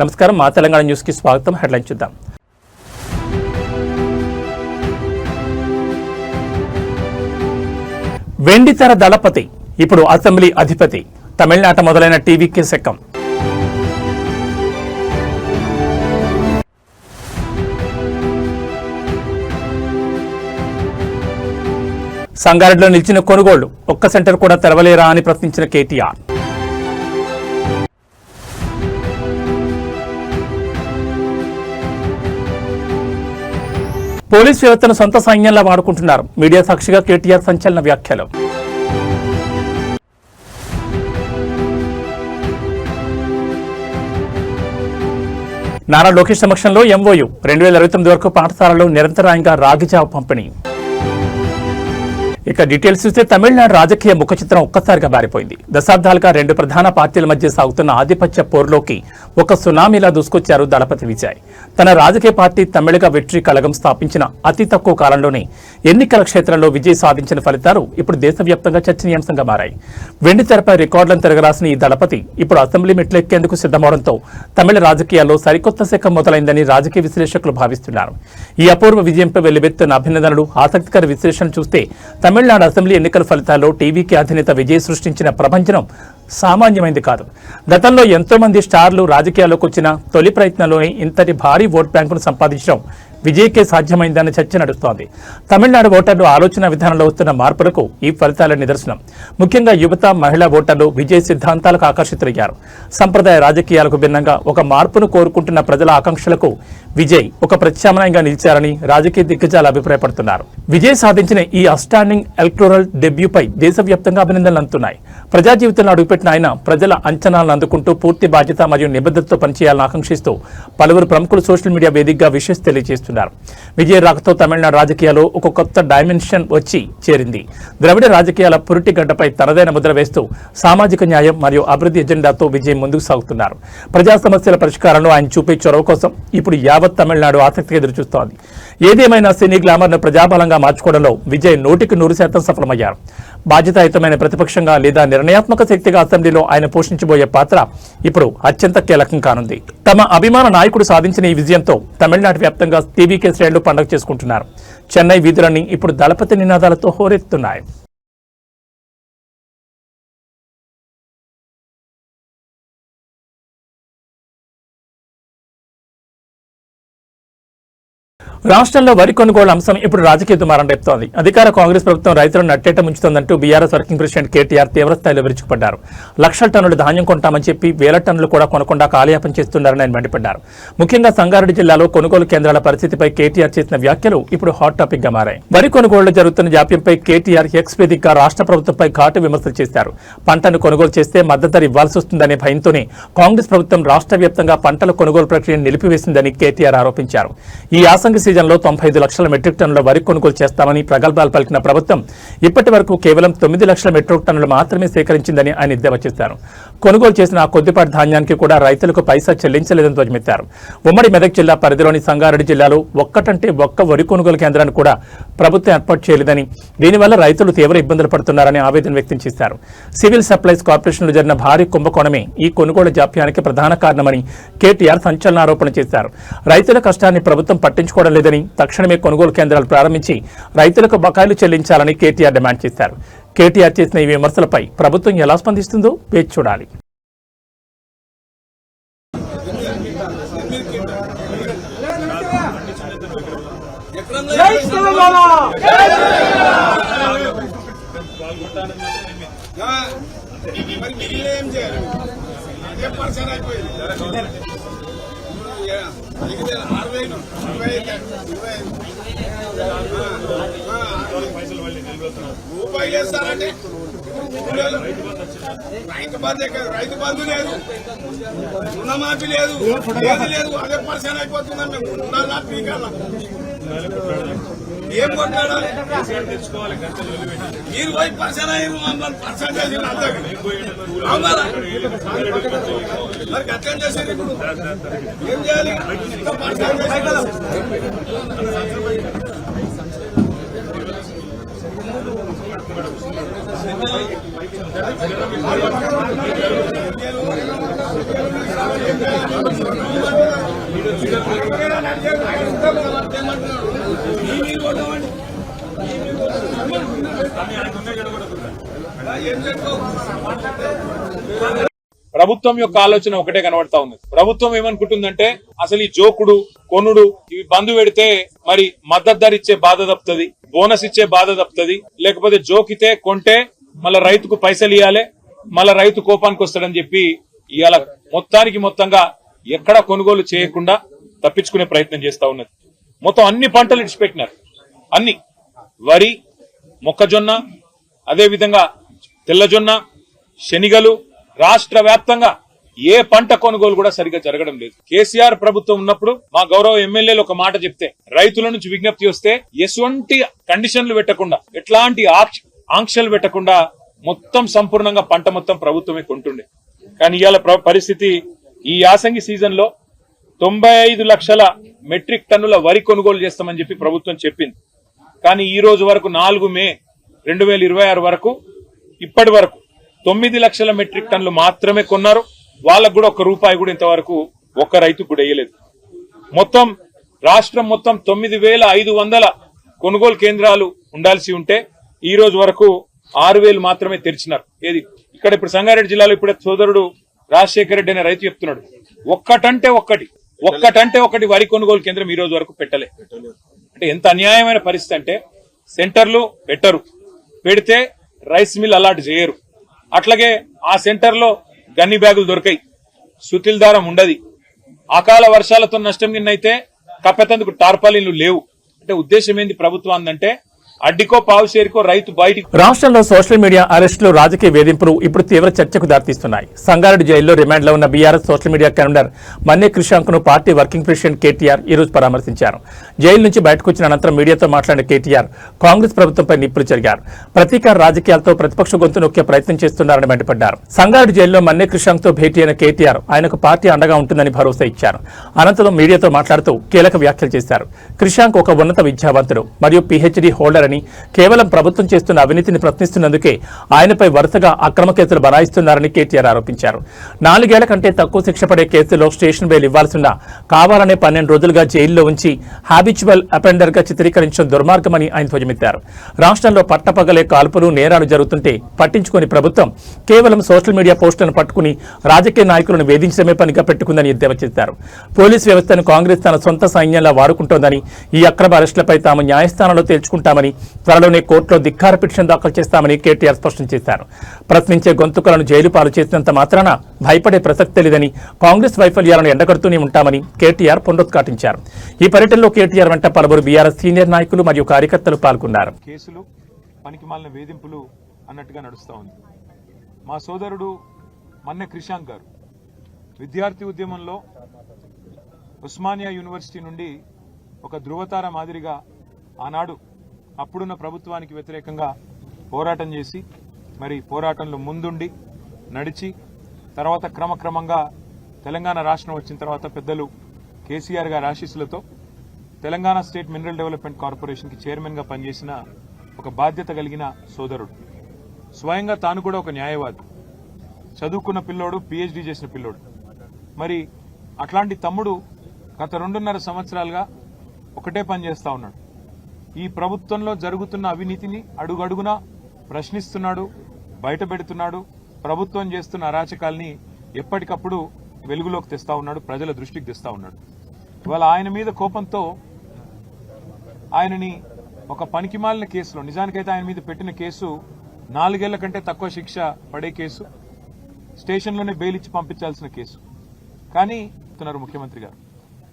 నమస్కారం, మా తెలంగాణ న్యూస్ కి స్వాగతం. హెడ్లైన్ చూద్దాం. వెండితెర దళపతి ఇప్పుడు అసెంబ్లీ అధిపతి. తమిళనాట మొదలైన టీవీకి శకం. సంగారెడ్డిలో నిలిచిన కొనుగోళ్లు ఒక్క సెంటర్ కూడా తెరవలేరా అని ప్రశ్నించిన కేటీఆర్. పోలీస్ వ్యవస్థను సొంత సైన్యంలా వాడుకుంటున్నారు. మీడియా సాక్షిగా కేటీఆర్ సంచలన వ్యాఖ్యలు. నారా లోకేష్ సమక్షంలో ఎంఓయూ 2029 వరకు పాఠశాలలో నిరంతరాయంగా రాగిజావ పంపిణీ. ఇక డీటెయిల్స్ చూస్తే తమిళనాడు రాజకీయ ముఖ చిత్రం ఒక్కసారిగా మారిపోయింది. దశాబ్దాలుగా రెండు ప్రధాన పార్టీల మధ్య సాగుతున్న ఆధిపత్య పోరులోకి ఒక సునామీలా దూసుకొచ్చారు దళపతి విజయ్. తన రాజకీయ పార్టీ తమిళగ వెట్రి కళగం స్థాపించిన అతి తక్కువ కాలంలోనే ఎన్నికల క్షేత్రంలో విజయ్ సాధించిన ఫలితాలు ఇప్పుడు దేశవ్యాప్తంగా చర్చనీయాంశంగా మారాయి. వెండితెరపై రికార్డులను తిరగరాసిన ఈ దళపతి ఇప్పుడు అసెంబ్లీ మెట్లెక్కేందుకు సిద్ధమవడంతో తమిళ రాజకీయాల్లో సరికొత్త శకం మొదలైందని రాజకీయ విశ్లేషకులు భావిస్తున్నారు. ఈ అపూర్వ విజయంపై వెల్లువెత్తున్న అభినందనలు, ఆసక్తికర విశ్లేషణలు చూస్తే తమిళనాడు అసెంబ్లీ ఎన్నికల ఫలితాల్లో టీవీకి అధినేత విజయ్ సృష్టించిన ప్రపంచం సామాన్యమైంది కాదు. గతంలో ఎంతో మంది స్టార్లు రాజకీయాల్లోకి వచ్చిన తొలి ప్రయత్నంలోనే ఇంతటి భారీ ఓట్ బ్యాంకును సంపాదించడం విజయ్కే సాధ్యమైందన్న చర్చ నడుస్తోంది. తమిళనాడు ఓటర్లు ఆలోచన విధానంలో వస్తున్న మార్పులకు ఈ ఫలితాల నిదర్శనం. ముఖ్యంగా యువత, మహిళా ఓటర్లు విజయ్ సిద్ధాంతాలకు ఆకర్షితులయ్యారు. సంప్రదాయ రాజకీయాలకు భిన్నంగా ఒక మార్పును కోరుకుంటున్న ప్రజల ఆకాంక్షలకు విజయ్ ఒక ప్రత్యామ్నాయంగా నిలిచారని రాజకీయ దిగ్గజాలు అభిప్రాయపడుతున్నారు. విజయ్ సాధించిన ఈ అవుట్స్టాండింగ్ ఎలక్టోరల్ డెబ్యూపై దేశవ్యాప్తంగా అభినందనలు అందుతున్నాయి. ప్రజా జీవితంలో అడుగుపెట్టిన ఆయన ప్రజల అంచనాలను అందుకుంటూ పూర్తి బాధ్యత మరియు నిబద్ధతతో పనిచేయాలని ఆకాంక్షిస్తూ పలువురు ప్రముఖులు సోషల్ మీడియా వేదికగా విషెస్ తెలియజేస్తున్నారు. విజయ్ రాకతో తమిళనాడు రాజకీయాల్లో ఒక కొత్త డైమెన్షన్ వచ్చి చేరింది. ద్రవిడ రాజకీయాల పురిటి గడ్డపై తనదైన ముద్ర వేస్తూ సామాజిక న్యాయం మరియు అభివృద్ధి ఎజెండాతో విజయ్ ముందుకు సాగుతున్నారు. ప్రజా సమస్యల పరిష్కారంలో ఆయన చూపే చొరవ కోసం ఇప్పుడు యావత్ తమిళనాడు ఆసక్తిగా ఎదురుచూస్తోంది. ఏదేమైనా సినీ గ్లామర్ను ప్రజాబలంగా మార్చుకోవడంలో విజయ్ 100% సఫలమయ్యారు. బాధ్యతాయుతమైన ప్రతిపక్షంగా లేదా నిర్ణయాత్మక శక్తిగా అసెంబ్లీలో ఆయన పోషించబోయే పాత్ర ఇప్పుడు అత్యంత కీలకం కానుంది. తమ అభిమాన నాయకుడు సాధించిన ఈ విజయంతో తమిళనాడు వ్యాప్తంగా టీవీకే శ్రేణులు పండుగ చేసుకుంటున్నారు. చెన్నై వీధులన్నీ ఇప్పుడు దళపతి నినాదాలతో హోరెత్తున్నాయి. రాష్ట్రంలో వరి కొనుగోలు అంశం ఇప్పుడు రాజకీయ దుమారం రేపుతోంది. అధికార కాంగ్రెస్ ప్రభుత్వం రైతులను నట్టేట ముంచుతోందంటూ బీఆర్ఎస్ వర్కింగ్ ప్రెసిడెంట్ కేటీఆర్ తీవ్రస్థాయిలో విరుచుకుపడ్డారు. లక్షల టన్నుల ధాన్యం కొంటామని చెప్పి వేల టన్నులు కూడా కొనకుండా కాలయాపన చేస్తున్నారని ఆయన మండిపడ్డారు. ముఖ్యంగా సంగారెడ్డి జిల్లాలో కొనుగోలు కేంద్రాల పరిస్థితిపై కేటీఆర్ చేసిన వ్యాఖ్యలు ఇప్పుడు హాట్ టాపిక్ గా మారాయి. వరి కొనుగోళ్లు జరుగుతున్న జాప్యంపై కేటీఆర్ ఎక్స్ వేదికగా రాష్ట్ర ప్రభుత్వంపై ఘాటు విమర్శలు చేశారు. పంటను కొనుగోలు చేస్తే మద్దతు ధర ఇవ్వాల్సి వస్తుందనే భయంతోనే కాంగ్రెస్ ప్రభుత్వం రాష్ట్ర వ్యాప్తంగా పంటల కొనుగోలు ప్రక్రియను నిలిపివేసిందని కేటీఆర్ ఆరోపించారు. ఈ యాసంగి సీజన్లో 95 లక్షల మెట్రిక్ టన్నుల వరి కొనుగోలు చేస్తామని ప్రగల్భాలు పలికిన ప్రభుత్వం ఇప్పటి వరకు కేవలం 9 లక్షల మెట్రిక్ టన్నులు మాత్రమే సేకరించిందని ఆయన ఎద్దేవా చేశారు. కొనుగోలు చేసిన ఆ కొద్దిపాటి ధాన్యానికి కూడా రైతులకు పైసా చెల్లించలేదని ధ్వజమెత్తారు. ఉమ్మడి మెదక్ జిల్లా పరిధిలోని సంగారెడ్డి జిల్లాలో ఒక్కటంటే ఒక్క వరి కొనుగోలు కేంద్రాన్ని కూడా ప్రభుత్వం ఏర్పాటు చేయలేదని, దీనివల్ల రైతులు తీవ్ర ఇబ్బందులు పడుతున్నారని ఆవేదన వ్యక్తం చేశారు. సివిల్ సప్లైస్ కార్పొరేషన్లో జరిగిన భారీ కుంభకోణమే ఈ కొనుగోలు జాప్యానికి ప్రధాన కారణమని కేటీఆర్ సంచలన ఆరోపణ చేశారు. రైతుల కష్టాన్ని ప్రభుత్వం పట్టించుకోవడం లేదని, తక్షణమే కొనుగోలు కేంద్రాలు ప్రారంభించి రైతులకు బకాయిలు చెల్లించాలని కేటీఆర్ డిమాండ్ చేశారు. కేటీఆర్ చేసిన ఈ విమర్శలపై ప్రభుత్వం ఎలా స్పందిస్తుందో వేచి చూడాలి. రూపాయలు వేస్తారంటే రైతు బంధు లేదు, రుణమాఫీ లేదు, ఏది లేదు. అదే పరిశాన్ అయిపోతుందని మేము ఉండాలా పీకాలా ఏం కొట్లాడాలి? మీరు పోయి పరిశాన్ అయ్యి మమ్మల్ని పరిశాన్ చేసి మరి అర్థం చేసేది ఇప్పుడు ఏం చేయాలి? పరిశాన్ చేసి ప్రభుత్వం యొక్క ఆలోచన ఒకటే కనబడతా ఉంది. ప్రభుత్వం ఏమనుకుంటుందంటే అసలు ఈ జోకుడు కొనుడు ఇవి బంధు పెడితే మరి మద్దతు ధర ఇచ్చే బాధ తప్పుతుంది, బోనస్ ఇచ్చే బాధ తప్పుతుంది, లేకపోతే జోకితే కొంటే మళ్ళా రైతుకు పైసలు ఇవ్వాలి, మళ్ళా రైతు కోపానికి వస్తాడని చెప్పి ఇవాళ మొత్తంగా ఎక్కడ కొనుగోలు చేయకుండా తప్పించుకునే ప్రయత్నం చేస్తా ఉన్నది. మొత్తం అన్ని పంటలు ఇడిచిపెట్టినారు. అన్ని వరి, మొక్కజొన్న, అదే విధంగా తెల్లజొన్న, శనిగలు, రాష్ట్ర వ్యాప్తంగా ఏ పంట కొనుగోలు కూడా సరిగా జరగడం లేదు. కేసీఆర్ ప్రభుత్వం ఉన్నప్పుడు మా గౌరవ ఎమ్మెల్యేలు ఒక మాట చెప్తే రైతుల నుంచి విజ్ఞప్తి వస్తే ఎటువంటి కండిషన్లు పెట్టకుండా ఎట్లాంటి ఆంక్షలు పెట్టకుండా మొత్తం సంపూర్ణంగా పంట మొత్తం ప్రభుత్వమే కొంటుండే. కానీ ఇవాళ పరిస్థితి ఈ యాసంగి సీజన్ లో 95 లక్షల మెట్రిక్ టన్నుల వరి కొనుగోలు చేస్తామని చెప్పి ప్రభుత్వం చెప్పింది. కానీ ఈ రోజు వరకు 4 మే 2026 వరకు ఇప్పటి వరకు 9 లక్షల మెట్రిక్ టన్నులు మాత్రమే కొన్నారు. వాళ్ళకు కూడా ₹1 కూడా ఇంతవరకు ఒక్క రైతు కూడా వేయలేదు. మొత్తం రాష్ట్రం మొత్తం 9,500 కొనుగోలు కేంద్రాలు ఉండాల్సి ఉంటే ఈ రోజు వరకు 6,000 మాత్రమే తెరిచినారు. ఏది ఇక్కడ ఇప్పుడు సంగారెడ్డి జిల్లాలో ఇప్పుడే సోదరుడు రాజశేఖర రెడ్డి అనే రైతు చెప్తున్నాడు, ఒక్కటంటే ఒకటి వరి కొనుగోలు కేంద్రం ఈ రోజు వరకు పెట్టలే. అంటే ఎంత అన్యాయమైన పరిస్థితి అంటే సెంటర్లు పెట్టరు, పెడితే రైస్ మిల్ అలాట్ చేయరు, అట్లాగే ఆ సెంటర్ లో గన్ని బ్యాగులు దొరకాయి, సుతిల్ దారం ఉండదు, అకాల వర్షాలతో నష్టం కిందైతే కప్పెతందుకు టార్పాలిన్లు లేవు. అంటే ఉద్దేశం ఏంది ప్రభుత్వం అందంటే అడ్డికో పావుసేరికో రైతు బయటికి. రాష్ట్రంలో సోషల్ మీడియా అరెస్టులు, రాజకీయ వేధింపులు ఇప్పుడు తీవ్ర చర్చకు దారితీస్తున్నాయి. సంగారెడ్డి జైల్లో రిమాండ్ లో ఉన్న బీఆర్ఎస్ సోషల్ మీడియా కన్వీనర్ మన్నే క్రిషాంక్ ను పార్టీ వర్కింగ్ ప్రెసిడెంట్ కేటీఆర్ ఈ రోజు పరామర్శించారు. జైలు నుంచి బయటకు వచ్చిన అనంతరం మీడియాతో మాట్లాడిన కేటీఆర్ కాంగ్రెస్ ప్రభుత్వంపై నిప్పులు చెరిగారు. ప్రతీకార రాజకీయాలతో ప్రతిపక్ష గొంతు నొక్కే ప్రయత్నం చేస్తున్నారని మండిపడ్డారు. సంగారెడ్డి జైల్లో మన్నే క్రిషాంక్ తో భేటీ అయిన కేటీఆర్ ఆయనకు పార్టీ అండగా ఉంటుందని భరోసా ఇచ్చారు. అనంతరం మీడియాతో మాట్లాడుతూ కీలక వ్యాఖ్యలు చేశారు. క్రిషాంక్ ఒక ఉన్నత విద్యావంతుడు మరియు పీహెచ్డీ హోల్డర్, కేవలం ప్రభుత్వం చేస్తున్న అవినీతిని ప్రశ్నిస్తున్నందుకే ఆయనపై వరుసగా అక్రమ కేసులు బనాయిస్తున్నారని కేటీఆర్ ఆరోపించారు. 4 ఏళ్ల కంటే తక్కువ శిక్ష పడే కేసులో స్టేషన్ బెయిల్ ఇవ్వాల్సిన కావాలనే 12 రోజులుగా జైల్లో ఉంచి హ్యాబిచువల్ అపెండర్ గా చిత్రీకరించడం దుర్మార్గమని ఆయన ధ్వజమెత్తారు. రాష్ట్రంలో పట్టపగలే కాల్పులు, నేరాలు జరుగుతుంటే పట్టించుకుని ప్రభుత్వం కేవలం సోషల్ మీడియా పోస్టులను పట్టుకుని రాజకీయ నాయకులను వేధించడమే పనిగా పెట్టుకుందని ఎద్దేవా చేశారు. పోలీసు వ్యవస్థను కాంగ్రెస్ తన సొంత సైన్యంలా వాడుకుంటోందని, ఈ అక్రమ అరెస్టులపై తాము న్యాయస్థానంలో తేల్చుకుంటామని, త్వరలోనే కోర్టులో ధిక్కార పిటిషన్ దాఖలు చేస్తామని కేటీఆర్ స్పష్టం చేశారు. ప్రశ్నించే గొంతుకలను జైలు పాలు చేసినంత మాత్రాన భయపడే ప్రసక్తే లేదని, కాంగ్రెస్ వైఫల్యాలను ఎండగడుతూనే ఉంటామని కేటీఆర్ పునరుద్ఘాటించారు. ఈ పర్యటనలో కేటీఆర్ వెంట పలువురు బీఆర్ఎస్ సీనియర్ నాయకులు మరియు కార్యకర్తలు పాల్గొన్నారు. కేసులు పనికిమాలిన వేధింపులు అన్నట్టుగా నడుస్తా ఉంది. మా సోదరుడు మన్నే క్రిషాంక్ గారు విద్యార్థి ఉద్యమంలో ఉస్మానియా యూనివర్సిటీ నుండి ఒక ధృవతార మాదిరిగా ఆనాడు అప్పుడున్న ప్రభుత్వానికి వ్యతిరేకంగా పోరాటం చేసి, మరి పోరాటంలో ముందుండి నడిచి, తర్వాత క్రమక్రమంగా తెలంగాణ రాష్ట్రం వచ్చిన తర్వాత పెద్దలు కేసీఆర్ గారి ఆశీస్సులతో తెలంగాణ స్టేట్ మినరల్ డెవలప్మెంట్ కార్పొరేషన్కి చైర్మన్గా పనిచేసిన ఒక బాధ్యత కలిగిన సోదరుడు. స్వయంగా తాను కూడా ఒక న్యాయవాది, చదువుకున్న పిల్లోడు, పీహెచ్డీ చేసిన పిల్లోడు. మరి అట్లాంటి తమ్ముడు గత 2.5 సంవత్సరాలుగా ఒకటే పని చేస్తా ఉన్నాడు. ఈ ప్రభుత్వంలో జరుగుతున్న అవినీతిని అడుగడుగునా ప్రశ్నిస్తున్నాడు, బయటపెడుతున్నాడు. ప్రభుత్వం చేస్తున్న అరాచకాల్ని ఎప్పటికప్పుడు వెలుగులోకి తెస్తా ఉన్నాడు, ప్రజల దృష్టికి తెస్తా ఉన్నాడు. ఇవాళ ఆయన మీద కోపంతో ఆయనని ఒక పనికిమాలిన కేసులో, నిజానికైతే ఆయన మీద పెట్టిన కేసు 4 ఏళ్ల కంటే తక్కువ శిక్ష పడే కేసు, స్టేషన్లోనే బెయిల్ ఇచ్చి పంపించాల్సిన కేసు. కానీ ముఖ్యమంత్రి గారు,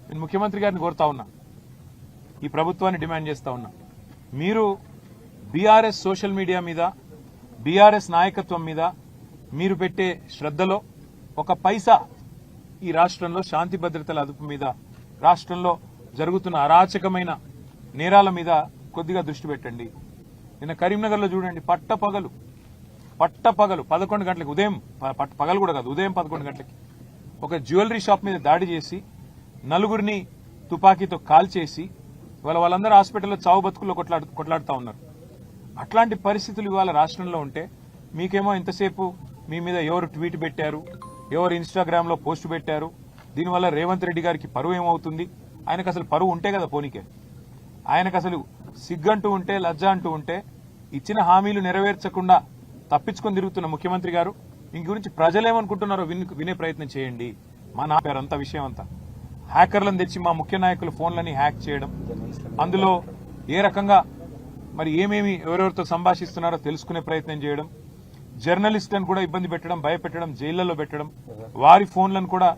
నేను ముఖ్యమంత్రి గారిని కోరుతా ఉన్నా, ఈ ప్రభుత్వాన్ని డిమాండ్ చేస్తా ఉన్నా, మీరు బీఆర్ఎస్ సోషల్ మీడియా మీద, బీఆర్ఎస్ నాయకత్వం మీద మీరు పెట్టే శ్రద్ధలో ఒక పైసా ఈ రాష్ట్రంలో శాంతి భద్రతల అదుపు మీద, రాష్ట్రంలో జరుగుతున్న అరాచకమైన నేరాల మీద కొద్దిగా దృష్టి పెట్టండి. నిన్న కరీంనగర్లో చూడండి, పట్టపగలు 11 గంటలకు, ఉదయం పగలు కూడా కాదు, ఉదయం 11 గంటలకి ఒక జ్యువెలరీ షాప్ మీద దాడి చేసి 4గురిని తుపాకీతో కాల్చేసి వాళ్ళందరూ హాస్పిటల్లో చావు బతుకుల్లో కొట్లాడుతూ ఉన్నారు. అట్లాంటి పరిస్థితులు ఇవాళ రాష్ట్రంలో ఉంటే మీకేమో ఇంతసేపు మీ మీద ఎవరు ట్వీట్ పెట్టారు, ఎవరు ఇన్స్టాగ్రామ్లో పోస్ట్ పెట్టారు, దీనివల్ల రేవంత్ రెడ్డి గారికి పరువు ఏమవుతుంది? ఆయనకు అసలు పరువు ఉంటే కదా పోనీకే. ఆయనకు అసలు సిగ్గంటూ ఉంటే, లజ్జ అంటూ ఉంటే, ఇచ్చిన హామీలు నెరవేర్చకుండా తప్పించుకొని తిరుగుతున్న ముఖ్యమంత్రి గారు దీని గురించి ప్రజలేమనుకుంటున్నారో వినే ప్రయత్నం చేయండి. మా నా పేరు అంతా విషయం అంతా హ్యాకర్లను తెచ్చి మా ముఖ్య నాయకుల ఫోన్లని హ్యాక్ చేయడం, అందులో ఏ రకంగా మరి ఏమేమి ఎవరెవరితో సంభాషిస్తున్నారో తెలుసుకునే ప్రయత్నం చేయడం, జర్నలిస్టులను కూడా ఇబ్బంది పెట్టడం, భయపెట్టడం, జైళ్లలో పెట్టడం, వారి ఫోన్లను కూడా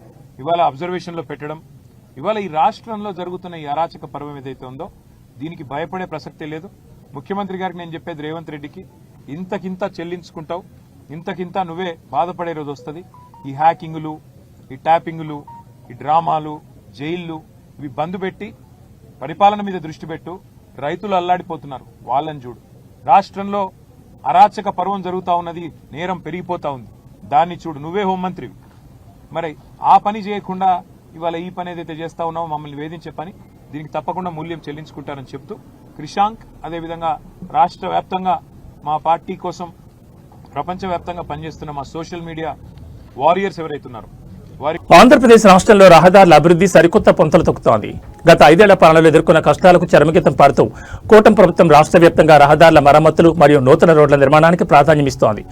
ఇవాళ అబ్జర్వేషన్ లో పెట్టడం. ఇవాళ ఈ రాష్ట్రంలో జరుగుతున్న ఈ అరాచక పర్వం ఏదైతే ఉందో దీనికి భయపడే ప్రసక్తే లేదు. ముఖ్యమంత్రి గారికి నేను చెప్పేది, రేవంత్ రెడ్డికి ఇంతకింత చెల్లించుకుంటావు, ఇంతకింత నువ్వే బాధపడే రోజు వస్తుంది. ఈ హ్యాకింగులు, ఈ ట్యాపింగులు, ఈ డ్రామాలు, జైళ్లు ఇవి బంద్ పెట్టి పరిపాలన మీద దృష్టి పెట్టు. రైతులు అల్లాడిపోతున్నారు, వాళ్ళని చూడు. రాష్ట్రంలో అరాచక పర్వం జరుగుతా ఉన్నది, నేరం పెరిగిపోతా ఉంది, దాన్ని చూడు. నువ్వే హోంమంత్రివి, మరి ఆ పని చేయకుండా ఇవాళ ఈ పని ఏదైతే చేస్తా ఉన్నావో మమ్మల్ని వేధించే పని, దీనికి తప్పకుండా మూల్యం చెల్లించుకుంటారని చెప్తూ క్రిషాంక్, అదేవిధంగా రాష్ట్ర వ్యాప్తంగా మా పార్టీ కోసం ప్రపంచవ్యాప్తంగా పనిచేస్తున్న మా సోషల్ మీడియా వారియర్స్ ఎవరైతున్నారో ఆంధ్రప్రదేశ్ రాష్ట్రంలో రహదారుల అభివృద్ధి సరికొత్త పొంతలు తొక్కుతోంది. గత 5 ఏళ్ల పాలనలో ఎదుర్కొన్న కష్టాలకు చరమగీతం పాడుతూ కూటమి ప్రభుత్వం రాష్ట్ర వ్యాప్తంగా రహదారుల మరమ్మతులు మరియు నూతన రోడ్ల నిర్మాణానికి ప్రాధాన్యమిస్తోంది.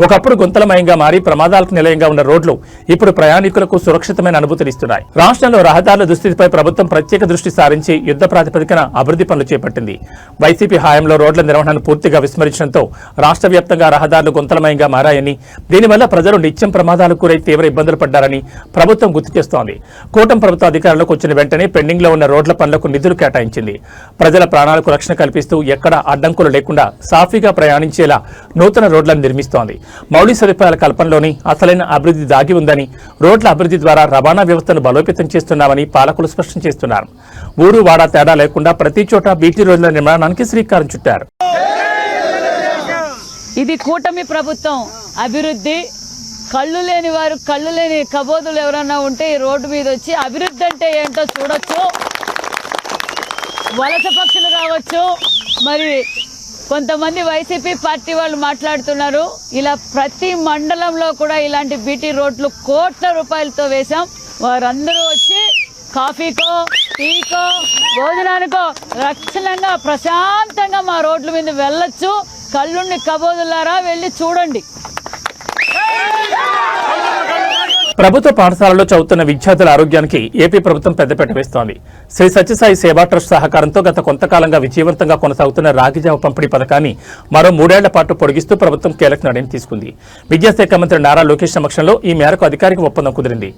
ఒకప్పుడు గుంతలమయంగా మారి ప్రమాదాలకు నిలయంగా ఉన్న రోడ్లు ఇప్పుడు ప్రయాణికులకు సురక్షితమైన అనుభూతినిస్తున్నాయి. రాష్ట్రంలో రహదారుల దుస్థితిపై ప్రభుత్వం ప్రత్యేక దృష్టి సారించి యుద్ధ ప్రాతిపదికన అభివృద్ధి పనులు చేపట్టింది. వైసీపీ హయాంలో రోడ్ల నిర్వహణను పూర్తిగా విస్మరించడంతో రాష్ట్ర వ్యాప్తంగా రహదారులు గుంతలమయంగా మారాయని, దీనివల్ల ప్రజలు నిత్యం ప్రమాదాలకు గురై తీవ్ర ఇబ్బందులు పడ్డారని ప్రభుత్వం గుర్తు చేస్తోంది. కూటమి ప్రభుత్వ అధికారంలోకి వచ్చిన వెంటనే పెండింగ్ లో ఉన్న రోడ్ల పనులకు నిధులు కేటాయించింది. ప్రజల ప్రాణాలకు రక్షణ కల్పిస్తూ ఎక్కడ అడ్డంకులు లేకుండా సాఫీగా ప్రయాణించేలా నూతన రోడ్లను నిర్మిస్తోంది. మౌలిక సదుపాయాల కల్పనలోని అసలైన అభివృద్ధి దాగి ఉందని, రోడ్ల అభివృద్ధి ద్వారా రవాణా వ్యవస్థను బలోపేతం చేస్తున్నామని పాలకులు స్పష్టం చేస్తున్నారు. ఊరు వాడా తేడా లేకుండా ప్రతి చోట బీటీ రోడ్ల నిర్మాణానికి శ్రీకారం చుట్టారు. ఇది కూటమి ప్రభుత్వం అభివృద్ధి. కళ్ళు లేని వారు, కళ్ళు లేని కబోదులు ఎవరన్నా ఉంటే ఈ రోడ్డు మీద వచ్చి అభివృద్ధి అంటే ఏంటో చూడొచ్చు. వలస పక్షులు కావచ్చు, మరి కొంతమంది వైసీపీ పార్టీ వాళ్ళు మాట్లాడుతున్నారు. ఇలా ప్రతి మండలంలో కూడా ఇలాంటి బీటీ రోడ్లు కోట్ల రూపాయలతో వేశాం. వారందరూ వచ్చి కాఫీకో, టీకో, భోజనానికో రక్షణంగా ప్రశాంతంగా మా రోడ్ల మీద వెళ్ళొచ్చు. కళ్ళుండి కబోదులారా వెళ్ళి చూడండి. ప్రభుత్వ పాఠశాలలో చదువుతున్న విద్యార్థుల ఆరోగ్యానికి ఏపీ ప్రభుత్వం పెద్దపీట వేస్తోంది. శ్రీ సత్యసాయి సేవా ట్రస్ట్ సహకారంతో గత కొంతకాలంగా విజయవంతంగా కొనసాగుతున్న రాగిజావ పంపిణీ పథకాన్ని మరో 3 ఏళ్ల పాటు పొడిగిస్తూ ప్రభుత్వం కీలక నిర్ణయం తీసుకుంది. విద్యాశాఖ మంత్రి నారా లోకేష్ సమక్షంలో ఈ మేరకు అధికారిక ఒప్పందం కుదిరింది.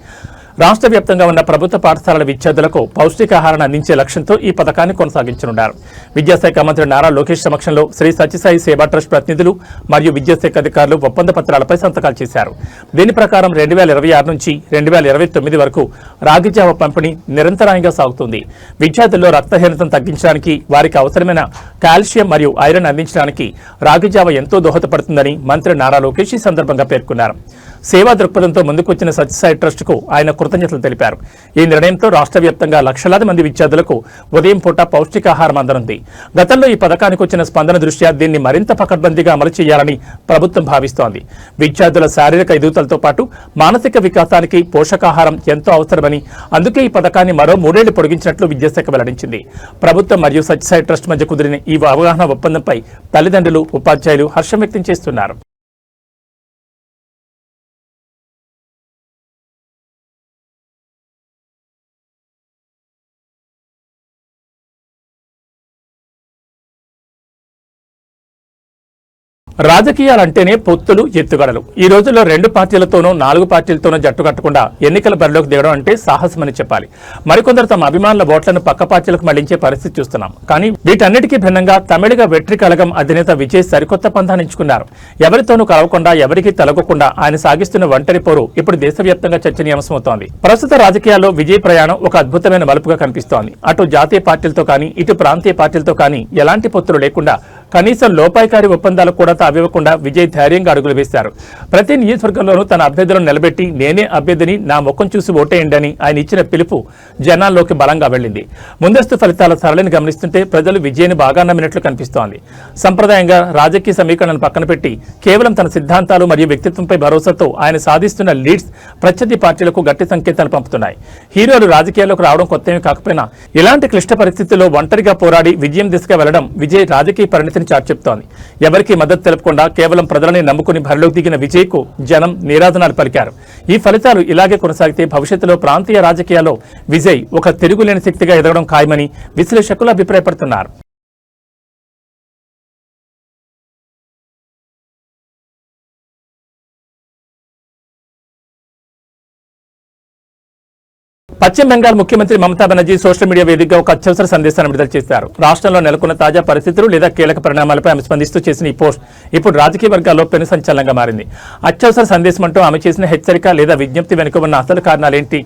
రాష్ట్ర వ్యాప్తంగా ఉన్న ప్రభుత్వ పాఠశాలల విద్యార్థులకు పౌష్టికాహారాన్ని అందించే లక్ష్యంతో ఈ పథకాన్ని కొనసాగించనున్నారు. విద్యాశాఖ మంత్రి నారా లోకేష్ సమక్షంలో శ్రీ సత్యసాయి సేవా ట్రస్ట్ ప్రతినిధులు మరియు విద్యాశాఖ అధికారులు ఒప్పంద పత్రాలపై సంతకాలు చేశారు. దీని ప్రకారం 2026 నుంచి 2029 వరకు రాగిజావ పంపిణీ నిరంతరాయంగా సాగుతుంది. విద్యార్థుల్లో రక్తహీనతను తగ్గించడానికి, వారికి అవసరమైన కాల్షియం మరియు ఐరన్ అందించడానికి రాగిజావ ఎంతో దోహదపడుతుందని మంత్రి నారా లోకేష్ ఈ సందర్భంగా పేర్కొన్నారు. సేవా దృక్పథంతో ముందుకొచ్చిన సత్యసాయి ట్రస్ట్ కు ఆయన కృతజ్ఞతలు తెలిపారు. ఈ నిర్ణయంతో రాష్ట్ర వ్యాప్తంగా లక్షలాది మంది విద్యార్థులకు ఉదయం పూట పౌష్టికాహారం అందనుంది. గతంలో ఈ పథకానికి వచ్చిన స్పందన దృష్ట్యా దీన్ని మరింత పకడ్బందీగా అమలు చేయాలని ప్రభుత్వం భావిస్తోంది. విద్యార్థుల శారీరక ఎదుగుదలతో పాటు మానసిక వికాసానికి పోషకాహారం ఎంతో అవసరమని, అందుకే ఈ పథకాన్ని మరో 3 ఏళ్లు పొడిగించినట్లు విద్యాశాఖ వెల్లడించింది. ప్రభుత్వం మరియు సత్యసాయి ట్రస్ట్ మధ్య కుదిరిన ఈ అవగాహన ఒప్పందంపై తల్లిదండ్రులు, ఉపాధ్యాయులు హర్షం వ్యక్తం చేస్తున్నారు. రాజకీయాలంటేనే పొత్తులు, ఎత్తుగడలు. ఈ రోజుల్లో 2 పార్టీలతోనూ 4 పార్టీలతోనూ జట్టు కట్టకుండా ఎన్నికల బరిలోకి దిగడం అంటే సాహసమని చెప్పాలి. మరికొందరు తమ అభిమానుల ఓట్లను పక్క పార్టీలకు మళ్లించే పరిస్థితి చూస్తున్నాం. కానీ వీటన్నిటికీ భిన్నంగా తమిళిగ వెట్రి కళగం అధినేత విజయ్ సరికొత్త పంథానించుకున్నారు. ఎవరితోనూ కలవకుండా, ఎవరికీ తలగకుండా ఆయన సాగిస్తున్న ఒంటరి పోరు ఇప్పుడు దేశవ్యాప్తంగా చర్చనీయాంశమవుతోంది. ప్రస్తుత రాజకీయాల్లో విజయ్ ప్రయాణం ఒక అద్భుతమైన మలుపుగా కనిపిస్తోంది. అటు జాతీయ పార్టీలతో కానీ, ఇటు ప్రాంతీయ పార్టీలతో కానీ ఎలాంటి పొత్తులు లేకుండా కనీసం లోపాయికారి ఒప్పందాలు కూడా తావివ్వకుండా విజయ్ ధైర్యంగా అడుగులు వేశారు. ప్రతి నియోజకవర్గంలోనూ తన అభ్యర్థులను నిలబెట్టి నేనే అభ్యర్థిని, నా ముఖం చూసి ఓటేయండి అని ఆయన ఇచ్చిన పిలుపు జనాల్లోకి బలంగా వెళ్లింది. ముందస్తు ఫలితాల సరళిని గమనిస్తుంటే ప్రజలు విజయ్ని బాగా నమ్మినట్లు కనిపిస్తోంది. సంప్రదాయంగా రాజకీయ సమీకరణను పక్కన పెట్టి కేవలం తన సిద్ధాంతాలు మరియు వ్యక్తిత్వంపై భరోసాతో ఆయన సాధిస్తున్న లీడ్స్ ప్రత్యర్థి పార్టీలకు గట్టి సంకేతాలు పంపుతున్నాయి. హీరోలు రాజకీయాల్లోకి రావడం కొత్తేమీ కాకపోయినా ఇలాంటి క్లిష్ట పరిస్థితుల్లో ఒంటరిగా పోరాడి విజయం దిశగా వెళ్లడం విజయ్ రాజకీయ పరిణతిని చాటి చెప్తోంది. ఎవరికీ మద్దతు తెలపకుండా కేవలం ప్రజలని నమ్ముకుని బరిలోకి దిగిన విజయ్కు జనం నీరాజనాలు పలికారు. ఈ ఫలితాలు ఇలాగే కొనసాగితే భవిష్యత్తులో ప్రాంతీయ రాజకీయాల్లో విజయ్ ఒక తిరుగులేని శక్తిగా ఎదగడం ఖాయమని విశ్లేషకులు అభిప్రాయపడుతున్నారు. పశ్చిమ బెంగాల్ ముఖ్యమంత్రి మమతా బెనర్జీ సోషల్ మీడియా వేదికగా ఒక అత్యవసర సందేశాన్ని విడుదల చేశారు. రాష్ట్రంలో నెలకొన్న తాజా పరిస్థితులు లేదా కీలక పరిణామాలపై ఆమె స్పందిస్తూ చేసిన ఈ పోస్ట్ ఇప్పుడు రాజకీయ వర్గాల్లో పెను సంచలనంగా మారింది. అత్యవసర సందేశం అంటూ ఆమె చేసిన హెచ్చరిక లేదా విజ్ఞప్తి వెనుక ఉన్న అసలు కారణాలేంటి?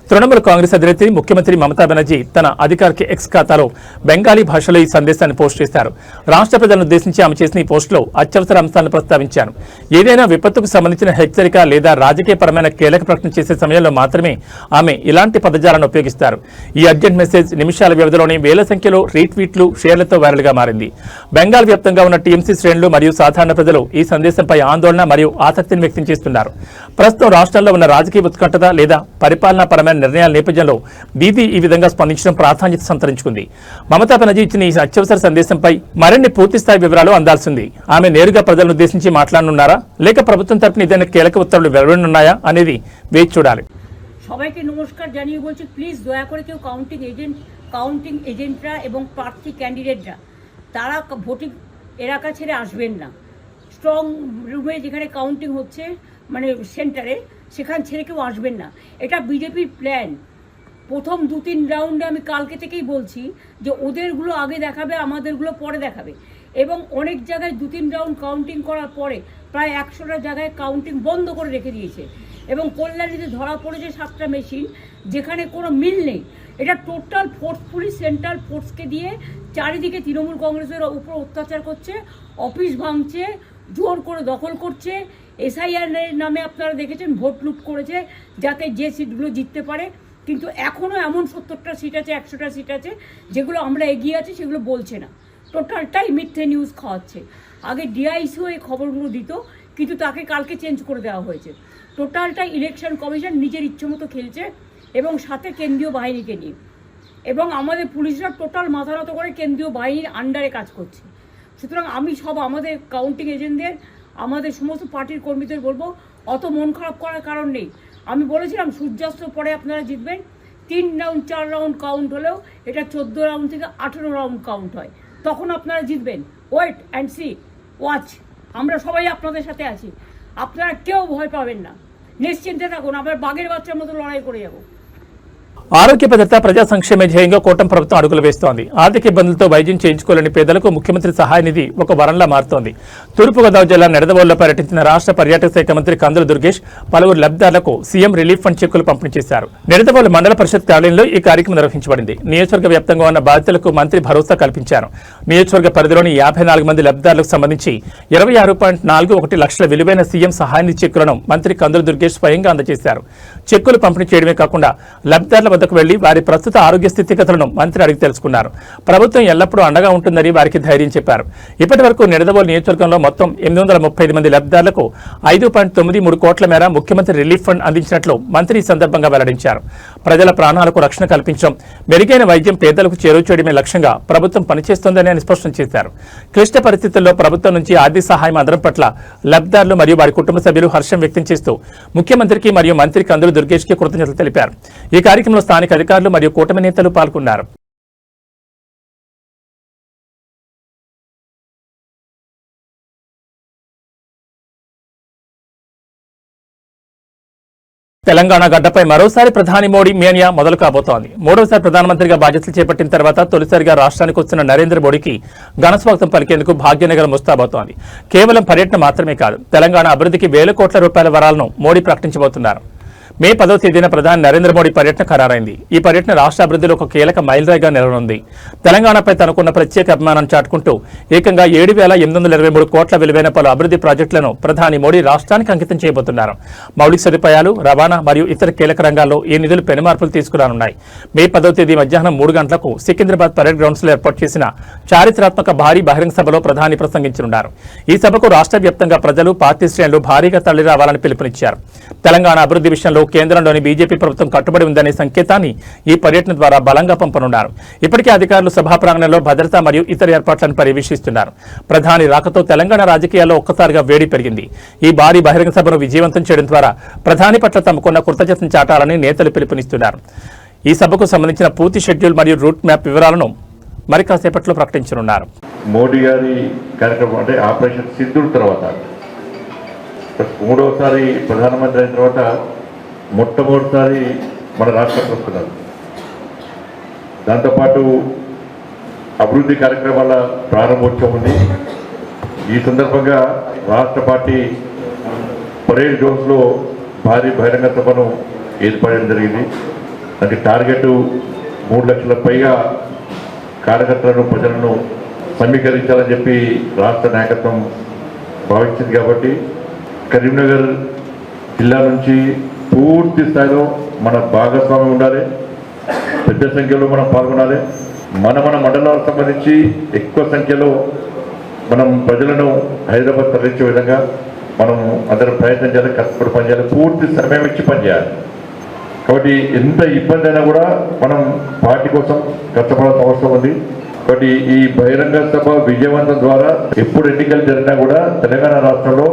తృణమూల్ కాంగ్రెస్ అధినేత్రి ముఖ్యమంత్రి మమతా బెనర్జీ తన అధికారిక ఎక్స్ ఖాతాలో బెంగాలీ భాషలో ఈ సందేశాన్ని పోస్ట్ చేశారు. రాష్ట్ర ప్రజలను ఉద్దేశించి ఆమె చేసిన ఈ పోస్టులో అత్యవసర అంశాలను ప్రస్తావించారు. ఏదైనా విపత్తుకు సంబంధించిన హెచ్చరిక లేదా రాజకీయపరమైన కీలక ప్రకటన చేసే సమయంలో మాత్రమే ఆమె ఇలాంటి పదజాలను ఉపయోగిస్తారు. ఈ అర్జెంట్ మెసేజ్ నిమిషాల వ్యవధిలోనే వేల సంఖ్యలో రీట్వీట్లు, షేర్లతో వైరల్గా మారింది. బెంగాల్ వ్యాప్తంగా ఉన్న టీఎంసీ శ్రేణులు మరియు సాధారణ ప్రజలు ఈ సందేశంపై ఆందోళన మరియు ఆసక్తిని వ్యక్తం చేస్తున్నారు. ప్రస్తుతం రాష్ట్రంలో ఉన్న రాజకీయ ఉత్కంఠత లేదా పరిపాలనాపరమైన నిర్ణయాల నేపథ్యంలో దీదీ ఈ విధంగా స్పందించడం ప్రాధాన్యత సంతరించుకుంది. మమతా బెనర్జీ ఇచ్చిన ఈ అత్యవసర సందేశంపై మరిన్ని పూర్తిస్థాయి వివరాలు అందాల్సింది. ఆమె నేరుగా ప్రజలను ఉద్దేశించి మాట్లాడనున్నారా, లేక ప్రభుత్వం తరపున ఏదైనా కీలక ఉత్తర్వులు వెలువడనున్నాయా అనేది వేచి చూడాలి. সবাইকে নমস্কার জানিয়ে বলছি, প্লিজ দয়া করে কেউ কাউন্টিং এজেন্টরা এবং প্রার্থী ক্যান্ডিডেটরা তারা ভোটিং এলাকা ছেড়ে আসবেন না। স্ট্রং রুমে যেখানে কাউন্টিং হচ্ছে মানে সেন্টারে সেখান ছেড়ে কেউ আসবেন না। এটা বিজেপির প্ল্যান। প্রথম 2-3 রাউন্ডে আমি কালকে থেকেই বলছি যে ওদেরগুলো আগে দেখাবে, আমাদেরগুলো পরে দেখাবে। এবং অনেক জায়গায় 2-3 রাউন্ড কাউন্টিং করার পরে প্রায় 100টা জায়গায় কাউন্টিং বন্ধ করে রেখে দিয়েছে। এবং কল্যাণীতে ধরা পড়েছে 7টা মেশিন যেখানে কোনো মিল নেই। এটা টোটাল ফোর্সফুলি সেন্ট্রাল ফোর্সকে দিয়ে চারিদিকে তৃণমূল কংগ্রেসের উপর অত্যাচার করছে, অফিস ভাঙছে, জোর করে দখল করছে। এসআইআর নামে আপনারা দেখেছেন ভোট লুট করেছে যাতে যে সিটগুলো জিততে পারে। কিন্তু এখনও এমন 70টা সিট আছে, 100টা সিট আছে যেগুলো আমরা এগিয়ে আছি সেগুলো বলছে না। টোটালটাই মিথ্যে নিউজ খাওয়াচ্ছে। আগে ডিআইসিও এই খবরগুলো দিত, কিন্তু তাকে কালকে চেঞ্জ করে দেওয়া হয়েছে। টোটালটাই ইলেকশন কমিশন নিজের ইচ্ছে মতো খেলছে এবং সাথে কেন্দ্রীয় বাহিনীকে নিয়ে। এবং আমাদের পুলিশরা টোটাল মাথা নত করে কেন্দ্রীয় বাহিনীর আন্ডারে কাজ করছে। সুতরাং আমি সব আমাদের কাউন্টিং এজেন্টদের, আমাদের সমস্ত পার্টির কর্মীদের বলবো, অত মন খারাপ করার কারণ নেই। আমি বলেছিলাম সূর্যাস্তের পরে আপনারা জিতবেন। 3 রাউন্ড 4 রাউন্ড কাউন্ট হলেও এটা 14 রাউন্ড থেকে 18 রাউন্ড কাউন্ট হয়, তখন আপনারা জিতবেন। Wait and see, watch. আমরা সবাই আপনাদের সাথে আছি, আপনারা কেউ ভয় পাবেন না, নিশ্চিন্তে থাকুন। আমরা বাঘের বাচ্চার মতো লড়াই করে যাব। ఆరోగ్య భద్రత, ప్రజా సంక్షేమ ధ్యేయంగా కూటమి ప్రభుత్వం అడుగులు వేస్తోంది. ఆర్థిక ఇబ్బందులతో వైద్యం చేయించుకోలేని పేదలకు ముఖ్యమంత్రి సహాయ నిధి ఒక వరంలా మారుతోంది. తూర్పుగోదావరి జిల్లా నిడదవోలులో పర్యటించిన రాష్ట్ర పర్యాటక శాఖ మంత్రి కందుల దుర్గేష్ పలువురు లబ్ధిదారులకు సీఎం రిలీఫ్ ఫండ్ చెక్కులు పంపిణీ చేశారు. నిడదవోలు మండల పరిషత్ కార్యాలయంలో ఈ కార్యక్రమం నిర్వహించబడింది. నియోజకవర్గ వ్యాప్తంగా ఉన్న బాధితులకు మంత్రి భరోసా కల్పించారు. నియోజకవర్గ పరిధిలోని 54 మంది లబ్ధిదారులకు సంబంధించి 26.41 లక్షల విలువైన సీఎం సహాయ నిధి చెక్కులను మంత్రి కందుల దుర్గేష్ స్వయంగా అందజేశారు. చెక్కులు పంపిణీ చేయడమే కాకుండా లబ్ధిదారుల వద్దకు వెళ్లి వారి ప్రస్తుత ఆరోగ్య స్థితిగతులను మంత్రి అడిగి తెలుసుకున్నారు. ప్రభుత్వం ఎల్లప్పుడూ అండగా ఉంటుందని వారికి ధైర్యం చెప్పారు. ఇప్పటి వరకు నిడదవోలు నియోజకవర్గంలో మొత్తం 835 మంది లబ్ధిదారులకు 5.93 కోట్ల మేర ముఖ్యమంత్రి రిలీఫ్ ఫండ్ అందించినట్లు మంత్రి ఈ సందర్భంగా వెల్లడించారు. ప్రజల ప్రాణాలకు రక్షణ కల్పించడం, మెరుగైన వైద్యం పేదలకు చేరువ చేయడమే లక్ష్యంగా ప్రభుత్వం పనిచేస్తోందని ఆయన స్పష్టం చేశారు. క్లిష్ట పరిస్థితుల్లో ప్రభుత్వం నుంచి ఆర్థిక సహాయం అందడం పట్ల లబ్ధిదారులు మరియు వారి కుటుంబ సభ్యులు హర్షం వ్యక్తం చేస్తూ ముఖ్యమంత్రికి మరియు మంత్రి కందుల దుర్గేష్ కి కృతజ్ఞతలు తెలిపారు. ఈ కార్యక్రమంలో స్థానిక అధికారులు మరియు కూటమి నేతలు పాల్గొన్నారు. తెలంగాణ గడ్డపై మరోసారి ప్రధాని మోడీ మేనియా మొదలు కాబోతోంది. మూడోసారి ప్రధానమంత్రిగా బాధ్యతలు చేపట్టిన తర్వాత తొలిసారిగా రాష్ట్రానికి వస్తున్న నరేంద్ర మోడీకి ఘనస్వాగతం పలికేందుకు భాగ్యనగరం ముస్తాబోతోంది. కేవలం పర్యటన మాత్రమే కాదు, తెలంగాణ అభివృద్ధికి వేల కోట్ల రూపాయల వరాలను మోడీ ప్రకటించబోతున్నారు. మే 10వ తేదీన ప్రధాని నరేంద్ర మోడీ పర్యటన ఖరారైంది. ఈ పర్యటన రాష్ట్ర అభివృద్ధిలో ఒక కీలక మైలురాయిగా నిలవనుంది. తెలంగాణపై తనకున్న ప్రత్యేక అభిమానాన్ని చాటుకుంటూ ఏకంగా 7,823 కోట్ల విలువైన పలు అభివృద్ధి ప్రాజెక్టులను ప్రధాని మోడీ రాష్ట్రానికి అంకితం చేయబోతున్నారు. మౌలిక సదుపాయాలు, రవాణా మరియు ఇతర కీలక రంగాల్లో ఈ నిధులు పెనుమార్పులు తీసుకురానున్నాయి. మే 10వ తేదీ మధ్యాహ్నం 3 గంటలకు సికింద్రాబాద్ పరేడ్ గ్రౌండ్స్ లో ఏర్పాటు చేసిన చారిత్రాత్మక భారీ బహిరంగ సభలో ప్రధాని ప్రసంగించనున్నారు. ఈ సభకు రాష్ట్ర వ్యాప్తంగా ప్రజలు, పార్టీ శ్రేణులు భారీగా తరలిరావాలని పిలుపునిచ్చారు. తెలంగాణ అభివృద్ధి విషయంలో కేంద్రంలోని బీజేపీ ప్రభుత్వం కట్టుబడి ఉందనే సంకేతాన్ని ఈ పర్యటన ద్వారా బలంగా పంపనున్నారు. ఇప్పటికే అధికారులు సభా ప్రాంగణంలో భద్రత మరియు ఇతర ఏర్పాట్లను పర్యవేక్షిస్తున్నారు. ప్రధాని రాకతో తెలంగాణ రాజకీయాల్లో ఒక్కసారిగా వేడి పెరిగింది. ఈ భారీ బహిరంగ సభను విజయవంతం చేయడం ద్వారా ప్రధాని పట్ల తమకున్న కృతజ్ఞతను చాటాలని నేతలు పిలుపునిస్తున్నారు. ఈ సభకు సంబంధించిన పూర్తి షెడ్యూల్ మరియు రూట్ మ్యాప్ వివరాలను మరి కాసేపట్లో ప్రకటించనున్నారు. మోడీ గారి కార్యక్రమం అంటే ఆపరేషన్ సింధూర్ తర్వాత 3వసారి ప్రధానమంత్రి అయిన తర్వాత మొట్టమొదటిసారి మన రాష్ట్రానికి వస్తున్నారు. దాంతోపాటు అభివృద్ధి కార్యక్రమాల ప్రారంభోత్సవం ఉంది. ఈ సందర్భంగా రాష్ట్ర పార్టీ పరేడ్ గ్రౌండ్స్లో భారీ బహిరంగ సభను ఏర్పడడం జరిగింది. దానికి టార్గెట్ 3 లక్షల పైగా కార్యకర్తలను, ప్రజలను సమీకరించాలని చెప్పి రాష్ట్ర నాయకత్వం భావించింది. కాబట్టి కరీంనగర్ జిల్లా నుంచి పూర్తి స్థాయిలో మన భాగస్వామ్యం ఉండాలి, పెద్ద సంఖ్యలో మనం పాల్గొనాలి. మన మండలాలకు సంబంధించి ఎక్కువ సంఖ్యలో మనం ప్రజలను హైదరాబాద్ తరలించే విధంగా మనం అందరం ప్రయత్నం చేయాలి, కష్టపడి పనిచేయాలి, పూర్తి సమయం ఇచ్చి పనిచేయాలి. కాబట్టి ఎంత ఇబ్బంది అయినా కూడా మనం పార్టీ కోసం కష్టపడాల్సిన అవసరం ఉంది. కాబట్టి ఈ బహిరంగ సభ విజయవంతం ద్వారా ఎప్పుడు ఎన్నికలు జరిగినా కూడా తెలంగాణ రాష్ట్రంలో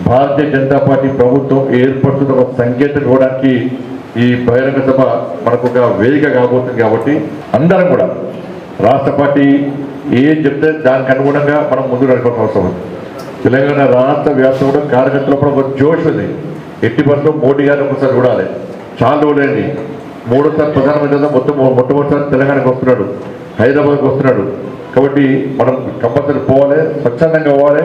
భారతీయ జనతా పార్టీ ప్రభుత్వం ఏర్పడుతున్న ఒక సంకేతం ఇవ్వడానికి ఈ బహిరంగ సభ మనకు ఒక వేదిక కాబోతుంది. కాబట్టి అందరం కూడా రాష్ట్ర పార్టీ ఏం చెప్తే దానికి అనుగుణంగా మనం ముందుకు నడపాల్సిన అవసరం ఉంది. తెలంగాణ రాష్ట్ర వ్యాప్తంలో కార్యకర్తలు కూడా ఒక జోష్ ఉంది. ఎట్టి పరిస్థితుల్లో మోడీ గారిని ఒకసారి చూడాలి. చాలా రోజులైంది. 3వసారి ప్రధానమంత్రి మొట్టమొదటిసారి తెలంగాణకు వస్తున్నాడు, హైదరాబాద్కి వస్తున్నాడు. కాబట్టి మనం కంపల్సరీ పోవాలి, స్వచ్ఛందంగా పోవాలి,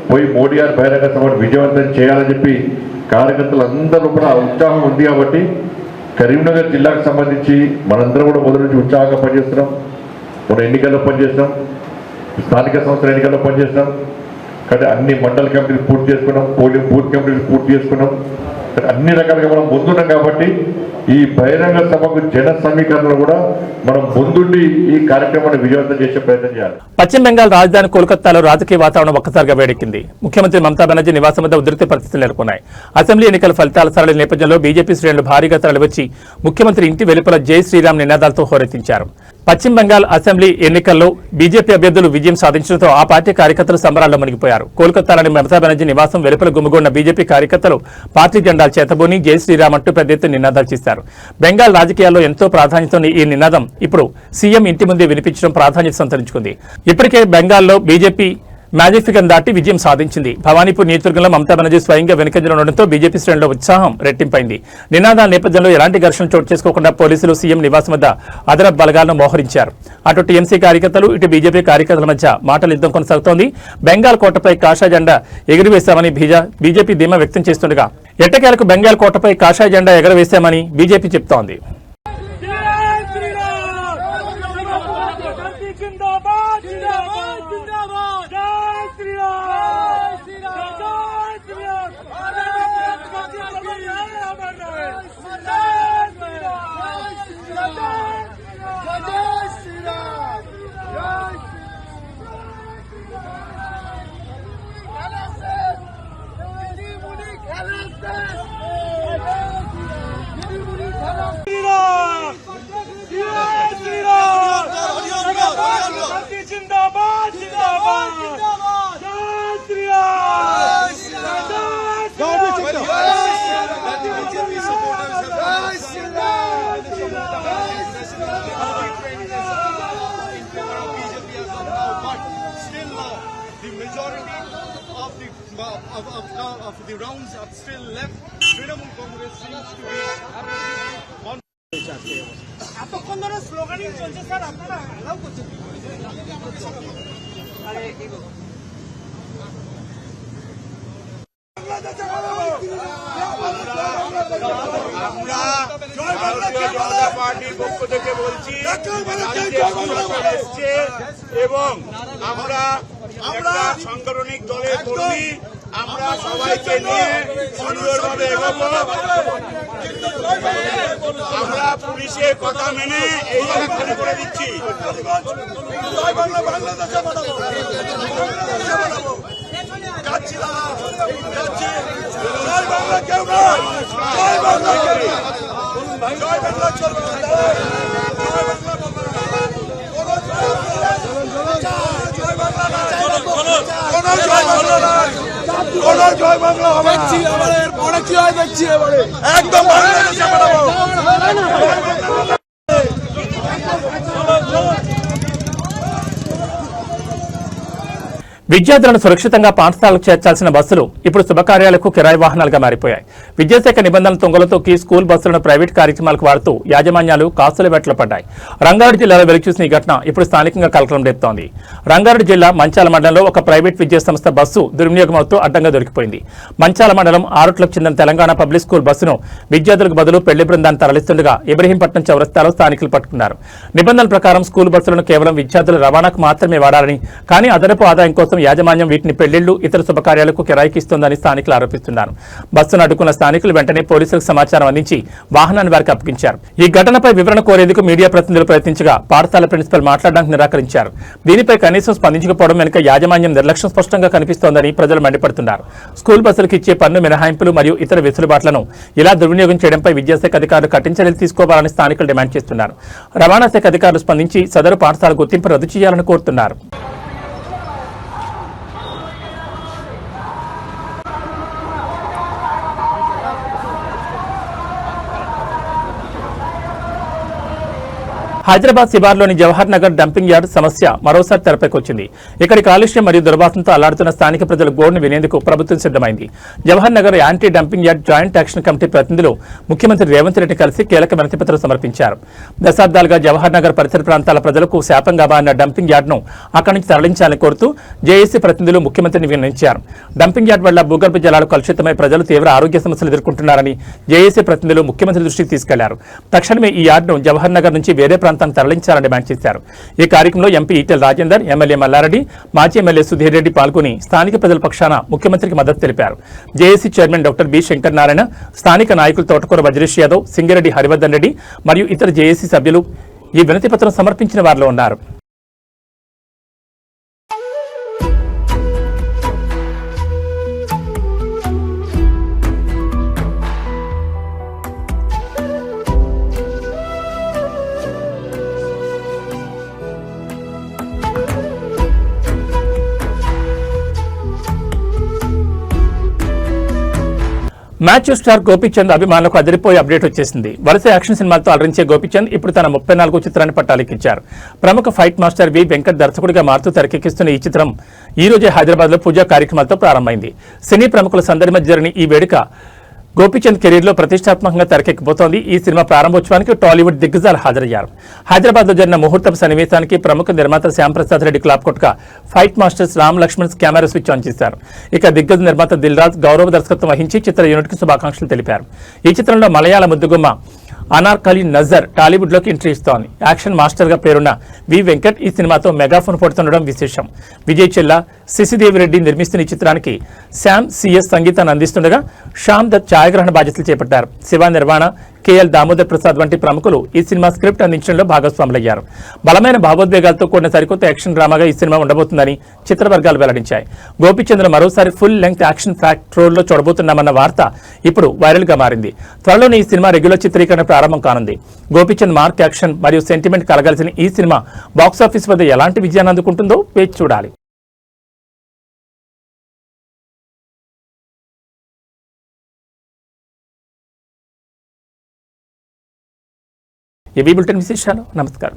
పోయి మోడీ గారి బహిరంగ సభను విజయవంతం చేయాలని చెప్పి కార్యకర్తలు అందరూ కూడా ఉత్సాహం ఉంది. కాబట్టి కరీంనగర్ జిల్లాకు సంబంధించి మనందరం కూడా మొదటి నుంచి ఉత్సాహంగా పనిచేస్తున్నాం. మన ఎన్నికల్లో పనిచేస్తున్నాం, స్థానిక సంస్థల ఎన్నికల్లో పనిచేస్తున్నాం. కాబట్టి అన్ని మండల కమిటీలు పూర్తి చేసుకున్నాం, పోలింగ్ బూత్ కమిటీలు పూర్తి చేసుకున్నాం. అన్ని రకాలుగా మనం ముందున్నాం. కాబట్టి ఈ బహిరంగ సభకు జన సమీకరణలో కూడా మనం ముందుండి ఈ కార్యక్రమాన్ని విజయవంతం చేసే ప్రయత్నం చేయాలి. పశ్చిమ బెంగాల్ రాజధాని కోల్కతాలో రాజకీయ వాతావరణం ఒక్కసారిగా వేడెక్కింది. ముఖ్యమంత్రి మమతా బెనర్జీ నివాసం వద్ద ఉధృత పరిస్థితులు నెలకొన్నాయి. అసెంబ్లీ ఎన్నికల ఫలితాల సరళి నేపథ్యంలో బీజేపీ శ్రేణులు భారీగా తరలివచ్చి ముఖ్యమంత్రి ఇంటి వెలుపల జై శ్రీరామ్ నినాదాలతో హోరెత్తించారు. పశ్చిమ బెంగాల్ అసెంబ్లీ ఎన్నికల్లో బీజేపీ అభ్యర్థులు విజయం సాధించడంతో ఆ పార్టీ కార్యకర్తలు సంబరాల్లో మునిగిపోయారు. కోల్కతాలోని మమతా బెనర్జీ నివాసం వెలుపల గుమిగొన్న బీజేపీ కార్యకర్తలు పార్టీ జెండాలు చేతబూని జై శ్రీరామ్ అంటూ పెద్ద ఎత్తున నినాదాలు చేశారు. బెంగాల్ రాజకీయాల్లో ఎంతో ప్రాధాన్యత ఉన్న ఈ నినాదం ఇప్పుడు సీఎం ఇంటి ముందే వినిపించడం ప్రాధాన్యత సంతరించుకుంది. ఇప్పటికే బెంగాల్లో బీజేపీ మ్యాజిక్ ఫిగర్ దాటి విజయం సాధించింది. భవానీపూర్ నియోజకవర్గంలో మమతా బెనర్జీ స్వయంగా వెనుకంజలో ఉండడంతో బీజేపీ శ్రేణుల్లో ఉత్సాహం రెట్టింపైంది. నినాదాల నేపథ్యంలో ఎలాంటి ఘర్షణలు చోటు చేసుకోకుండా పోలీసులు సీఎం నివాసం వద్ద అదనపు బలగాలను మోహరించారు. అటు టీఎంసీ కార్యకర్తలు, ఇటు బీజేపీ కార్యకర్తల మధ్య మాటల యుద్ధం కొనసాగుతోంది. బెంగాల్ కోటపై కాషాయ జెండా ఎగురవేశామని బీజేపీ ధీమా వ్యక్తం చేస్తుండగా ఎట్టకేలకు బెంగాల్ కోటపై కాషాయ జెండా ఎగరవేశామని బీజేపీ చెబుతోంది. Of the rounds are still left. Trinamool Congress seems to be এতক্ষণ ধরে স্লোগানিং চলছে স্যার, আপনারা অ্যালাউ করছেন? আমরা ভারতীয় জনতা পার্টির পক্ষ থেকে বলছি এসছে এবং আমরা একটা সাংগঠনিক দলের কর্মী, আমরা সবাইকে নিয়ে সুন্দরভাবে এগোবো। আমরা পুলিশের কথা মেনে এই জায়গা খালি করে দিচ্ছি। জয় বাংলা হবে পরে কি হয় দেখছি এবারে একদম বাংলাদেশে পাঠাবো। విద్యార్థులను సురక్షితంగా పాఠశాలకు చేర్చాల్సిన బస్సులు ఇప్పుడు శుభకార్యాలకు కిరాయి వాహనాలుగా మారిపోయాయి. విద్యాశాఖ నిబంధనల తొంగలతోకి స్కూల్ బస్సులను ప్రైవేట్ కార్యక్రమాలకు వాడుతూ యాజమాన్యాలు కాసుల వేటలో పడ్డాయి. రంగారెడ్డి జిల్లాలో వెలుగుచూసిన ఈ ఘటన ఇప్పుడు స్థానికంగా కలకలం రేపుతోంది. రంగారెడ్డి జిల్లా మంచాల మండలంలో ఒక ప్రైవేట్ విద్యా సంస్థ బస్సు దుర్వినియోగమవుతూ అడ్డంగా దొరికిపోయింది. మంచాల మండలం ఆరుట్లకు చెందిన తెలంగాణ పబ్లిక్ స్కూల్ బస్సును విద్యార్థులకు బదులు పెళ్లి బృందాన్ని తరలిస్తుండగా ఇబ్రహీంపట్నం చౌరస్తాలో స్థానికులు పట్టుకున్నారు. నిబంధనల ప్రకారం స్కూల్ బస్సులను కేవలం విద్యార్థుల రవాణాకు మాత్రమే వాడాలని, కానీ అదనపు ఆదాయం కోసం యాజమాన్యం వీటిని పెళ్లిళ్లు, ఇతర శుభకార్యాలకు కిరాయికి ఇస్తోందని స్థానికులు ఆరోపిస్తున్నారు. బస్సును అడ్డుకున్న స్థానికులు వెంటనే పోలీసులకు సమాచారం అందించి వాహనాన్ని వారికి అప్పగించారు. ఈ ఘటనపై వివరణ కోరేందుకు మీడియా ప్రతినిధులు ప్రయత్నించగా పాఠశాల ప్రిన్సిపల్ మాట్లాడడానికి నిరాకరించారు. దీనిపై కనీసం స్పందించకపోవడం వెనుక యాజమాన్యం నిర్లక్ష్యం స్పష్టంగా కనిపిస్తోందని ప్రజలు మండిపడుతున్నారు. స్కూల్ బస్సులకు ఇచ్చే పన్ను మినహాయింపులు మరియు ఇతర వెసులుబాట్లను ఇలా దుర్వినియోగం చేయడంపై విద్యాశాఖ అధికారులు కఠిన చర్యలు తీసుకోవాలని స్థానికులు డిమాండ్ చేస్తున్నారు. రవాణా శాఖ అధికారులు స్పందించి సదరు పాఠశాల గుర్తింపు రద్దు చేయాలని కోరుతున్నారు. హైదరాబాద్ శివార్లోని జవహర్ నగర్ డంపింగ్ యార్డ్ సమస్య మరోసారి తెరపైకి వచ్చింది. ఇక్కడి కాలుష్యం మరియు దుర్వాసనతో అల్లాడుతున్న స్థానిక ప్రజల గోడును వినేందుకు ప్రభుత్వం సిద్ధమైంది. Jawahar Nagar anti dumping yard joint action committee ప్రతినిధులు ముఖ్యమంత్రి రేవంత్ రెడ్డి కలిసి కీలక వినతిపత్రం సమర్పించారు. దశాబ్దాలుగా జవహర్ నగర్ పరిసర ప్రాంతాల ప్రజలకు శాపంగా మారిన డంపింగ్ యార్డ్ను అక్కడి నుంచి తరలించాలని కోరుతూ జేఏసీ ప్రతినిధులు ముఖ్యమంత్రిని విన్నవించారు. డంపింగ్ యార్డ్ వల్ల భూగర్భ జలాలు కలుషితమై ప్రజలు తీవ్ర ఆరోగ్య సమస్యలు ఎదుర్కొంటున్నారని జేఏసీ ప్రతినిధులు ముఖ్యమంత్రి దృష్టికి తీసుకెళ్లారు. తక్షణమే ఈ యార్డ్ను జవహర్ నగర్ నుంచి వేరే ప్రాంతానికి తరలించాలని డిమాండ్ చేశారు. ఈ కార్యక్రమంలో ఎంపీ ఈటెల రాజేందర్, ఎమ్మెల్యే మల్లారెడ్డి, మాజీ ఎమ్మెల్యే సుధీర్ రెడ్డి పాల్గొని స్థానిక ప్రజల పక్షాన ముఖ్యమంత్రికి మద్దతు తెలిపారు. JAC chairman doctor B Shankar Narayana, స్థానిక నాయకులు తోటకూర వజ్రేష్ యాదవ్, సింగిరెడ్డి హరివర్ధన్ రెడ్డి మరియు ఇతర జేఏసీ సభ్యులు ఈ వినతి పత్రం సమర్పించిన వారిలో ఉన్నారు. మ్యాచ్ స్టార్ గోపీచంద్ అభిమానులకు అదిరిపోయే అప్డేట్ వచ్చేసింది. వరుస యాక్షన్ సినిమాలతో అలరించే గోపీచంద్ ఇప్పుడు తన 34వ చిత్రాన్ని పట్టాలెక్కించారు. ప్రముఖ ఫైట్ మాస్టర్ వి వెంకట్ దర్శకుడిగా మారుతూ తెరకెక్కిస్తున్న ఈ చిత్రం ఈ రోజే హైదరాబాద్ లో పూజా కార్యక్రమాలతో ప్రారంభమైంది. సినీ ప్రముఖుల సందడి మధ్య జరిగిన ఈ వేడుక గోపీచంద్ కెరీర్ లో ప్రతిష్టాత్మకంగా తెరకెక్కిపోతోంది. ఈ సినిమా ప్రారంభోత్సవానికి టాలీవుడ్ దిగ్గజాలు హాజరయ్యారు. హైదరాబాద్ లో జరిగిన ముహూర్తపు సన్నివేశానికి ప్రముఖ నిర్మాత శ్యాంప్రసాద్ రెడ్డి క్లాప్ కొట్టగా fight masters Ram Lakshman camera switch on చేశారు. ఇక దిగ్గజ నిర్మాత దిల్ రాజ్ గౌరవ దర్శకత్వం వహించి చిత్ర యూనిట్ కి శుభాకాంక్షలు తెలిపారు. ఈ చిత్రంలో మలయాళ ముద్దుగుమ్మ అనార్కలి నజర్ టాలీవుడ్ లోకి ఎంట్రీ ఇస్తోంది. యాక్షన్ మాస్టర్ గా పేరున్న వి వెంకట్ ఈ సినిమాతో మెగాఫోన్ పడుతుండడం విశేషం. విజయ్ చెల్లా, శశిదేవి రెడ్డి నిర్మిస్తున్న ఈ చిత్రానికి శామ్ సిఎస్ సంగీతాన్ని అందిస్తుండగా శ్యామ్ దత్ ఛాయాగ్రహణ బాధ్యతలు చేపట్టారు. శివ నిర్మాణ, కేఎల్ దామోదర్ ప్రసాద్ వంటి ప్రముఖులు ఈ సినిమా స్క్రిప్ట్ అందించడంలో భాగస్వాములయ్యారు. బలమైన భావోద్వేగాలతో కూడిన సరికొత్త యాక్షన్ డ్రామాగా ఈ సినిమా ఉండబోతుందని చిత్రవర్గాలు వెల్లడించాయి. గోపీచంద్ర మరోసారి full length action packed role లో చూడబోతున్నామన్న వార్త ఇప్పుడు వైరల్ గా మారింది. త్వరలోనే ఈ సినిమా రెగ్యులర్ చిత్రీకరణ ప్రారంభం కానుంది. గోపీచంద్ మార్క్ యాక్షన్ మరియు సెంటిమెంట్ కలగలిసిన ఈ సినిమా బాక్సాఫీస్ వద్ద ఎలాంటి విజయాన్ని అందుకుంటుందో వేచి చూడాలి. ఏబీ బులెటిన్ విశేషాలు. నమస్కారం.